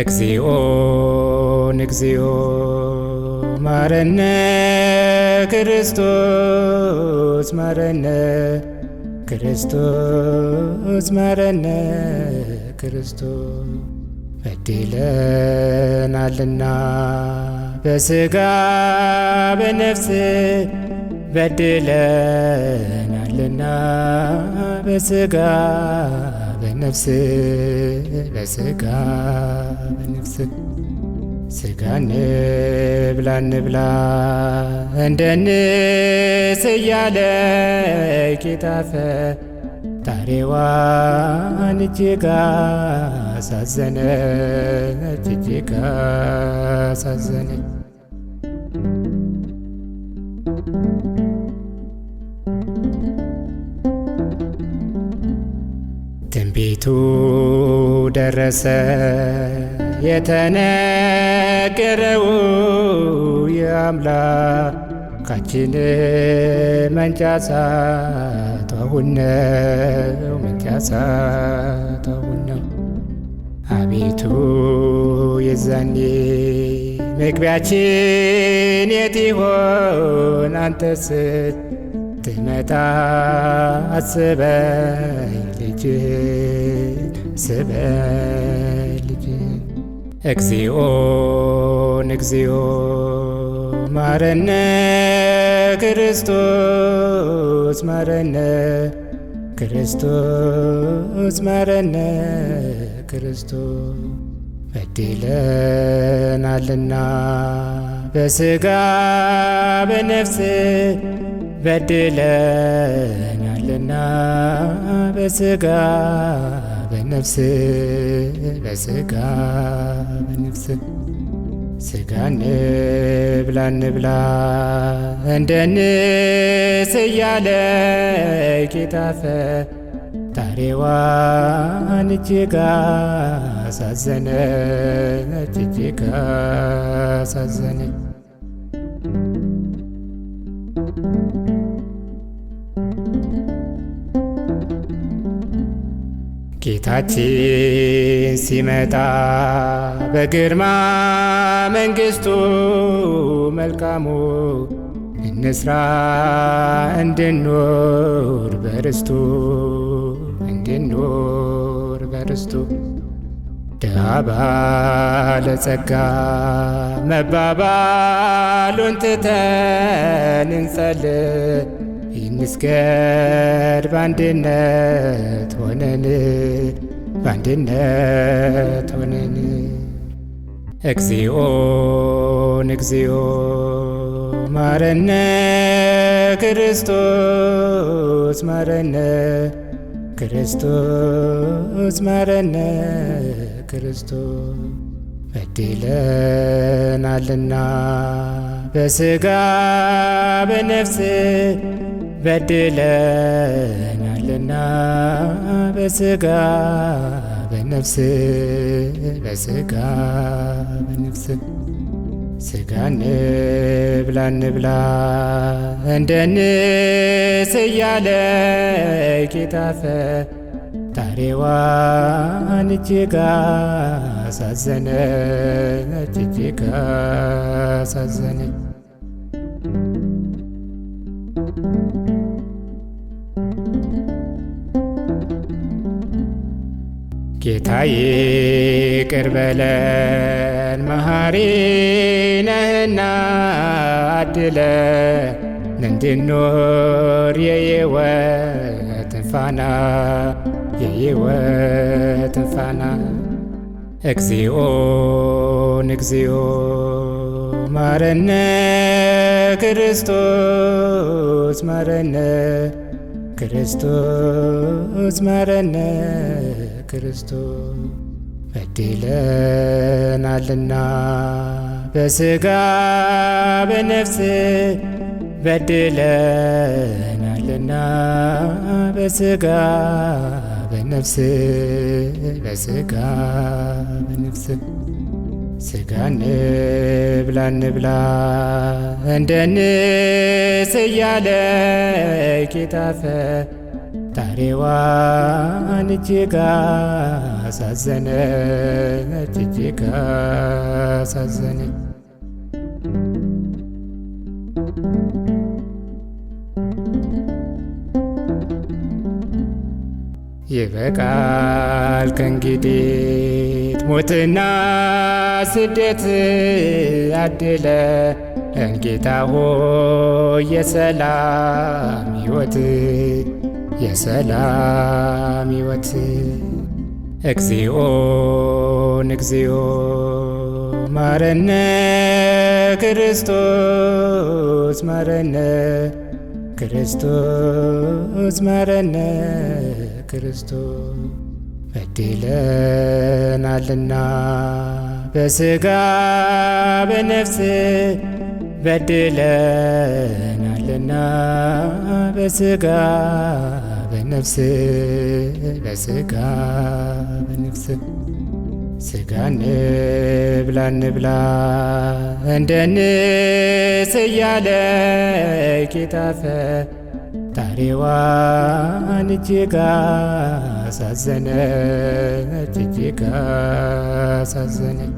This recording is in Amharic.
እግዚኦ እግዚኦ ማረነ ክርስቶስ ማረነ ክርስቶስ ማረነ ክርስቶስ በድለናልና በሥጋ በነፍስ በድለናልና በሥጋ በነፍስ በሥጋ በነፍስ ሥጋ እንብላ እንብላ እንደ ንስ እያለ ጌታ ፈጣሪዋን እጅግ አሳዘነች እጅግ አሳዘነች። ትንቢቱ ደረሰ የተነገረው የአምላካችን መንጫሳት አሁን ነው መንጫሳት አሁን ነው። አቤቱ የዛኔ መግቢያችን የት ይሆን? አንተ ስትመጣ አስበኝ ልጅህን አስበኝ ልጅህን። እግዚኦ እግዚኦ ማረነ ክርስቶስ ማረነ ክርስቶስ ማረነ ክርስቶስ በድለናልና በሥጋ በነፍስ በድለናልና በሥጋ በነፍስ በሥጋ በነፍስ ሥጋ እንብላ እንብላ እንደ ንስ እያለ ጌታ ፈጣሪዋን እጅግ አሳዘነች እጅግ አሳዘነች። ጌታችን ሲመጣ በግርማ መንግሥቱ መልካሙ እንስራ እንድኖር በርስቱ እንድኖር በርስቱ። ድሃ ባለጸጋ መባባሉን ትተን እንጸልይ እንስገድ በአንድነት ሆነን በአንድነት ሆነን። እግዚኦ እግዚኦ ማረነ ክርስቶስ ማረነ ክርስቶስ ማረነ ክርስቶስ በድለናልና በሥጋ በነፍስ በድለናልና በሥጋ በነፍስ በሥጋ በነፍስ ሥጋ እንብላ እንብላ እንደ ንስ እያለ ጌታ ፈጣሪዋን እጅግ አሳዘነች እጅግ አሳዘነች። ጌታዬ ይቅር በለን መሐሪ ነህና አድለን እንድንኖር የሕይወትን ፋና የሕይወትን ፋና። እግዚኦ እግዚኦ ማረነ ክርስቶስ ማረነ ክርስቶስ ማረነ ክርስቶስ በድለናልና በሥጋ በነፍስ በድለናልና በሥጋ በነፍስ በሥጋ በነፍስ ሥጋ እንብላ እንብላ እንደ ንስ እያለ ጌታ ፈጣሪዋን እጅግ አሳዘነች እጅግ አሳዘነች። ይበቃል ከእንግዲህ ሞትና ስደት አድለ ጌታ ሆይ የሰላም ሕይወት የሰላም ሕይወት። እግዚኦ እግዚኦ ማረነ ክርስቶስ ማረነ ክርስቶስ ማረነ ክርስቶስ። በድለናልና በሥጋ በነፍስ በድለናልና በሥጋ በነፍስ በሥጋ በነፍስ ሥጋ እንብላ እንብላ እንደ ንስ እያለ ጌታ ፈጣሪዋን እጅግ አሳዘነች እጅግ አሳዘነች።